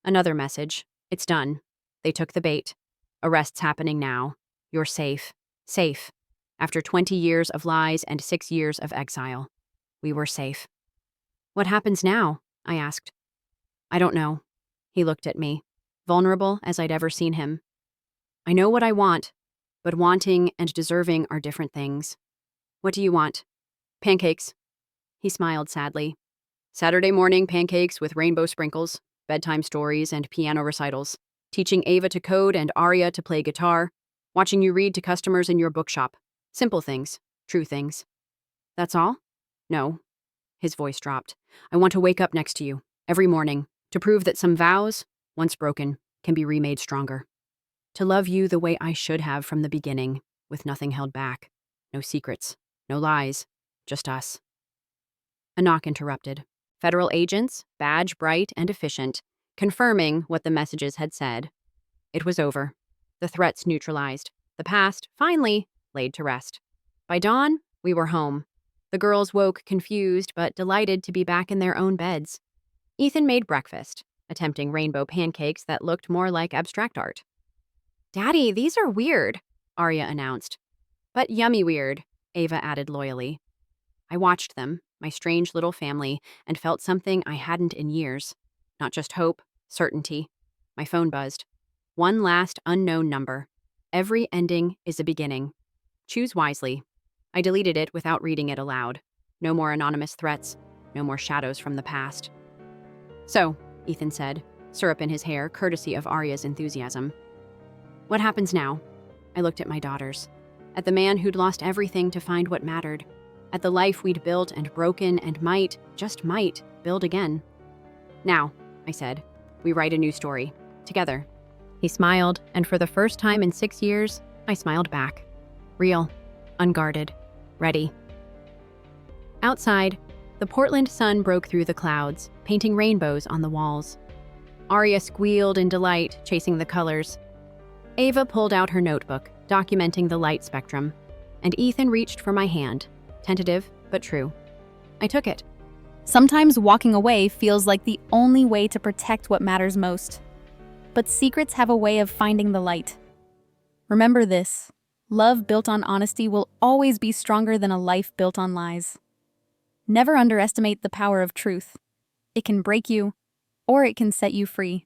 Another message. It's done. They took the bait. Arrests happening now. You're safe. Safe. After 20 years of lies and 6 years of exile. We were safe. What happens now? I asked. I don't know. He looked at me, vulnerable as I'd ever seen him. I know what I want, but wanting and deserving are different things. What do you want? Pancakes. He smiled sadly. Saturday morning pancakes with rainbow sprinkles, bedtime stories and piano recitals, teaching Ava to code and Arya to play guitar, watching you read to customers in your bookshop. Simple things, true things. That's all? No. His voice dropped. I want to wake up next to you, every morning, to prove that some vows, once broken, can be remade stronger. To love you the way I should have from the beginning, with nothing held back. No secrets, no lies, just us. A knock interrupted. Federal agents, badge bright and efficient, confirming what the messages had said. It was over. The threats neutralized. The past, finally, laid to rest. By dawn, we were home. The girls woke confused but delighted to be back in their own beds. Ethan made breakfast, attempting rainbow pancakes that looked more like abstract art. Daddy, these are weird, Arya announced. But yummy weird, Ava added loyally. I watched them, my strange little family, and felt something I hadn't in years. Not just hope, certainty. My phone buzzed. One last unknown number. Every ending is a beginning. Choose wisely. I deleted it without reading it aloud. No more anonymous threats. No more shadows from the past. So, Ethan said, syrup in his hair, courtesy of Arya's enthusiasm. What happens now? I looked at my daughters. At the man who'd lost everything to find what mattered. At the life we'd built and broken and might, just might, build again. Now, I said, we write a new story. Together. He smiled, and for the first time in 6 years, I smiled back. Real. Unguarded. Ready. Outside, the Portland sun broke through the clouds, painting rainbows on the walls. Arya squealed in delight, chasing the colors. Ava pulled out her notebook, documenting the light spectrum, and Ethan reached for my hand, tentative but true. I took it. Sometimes walking away feels like the only way to protect what matters most. But secrets have a way of finding the light. Remember this: love built on honesty will always be stronger than a life built on lies. Never underestimate the power of truth. It can break you, or it can set you free.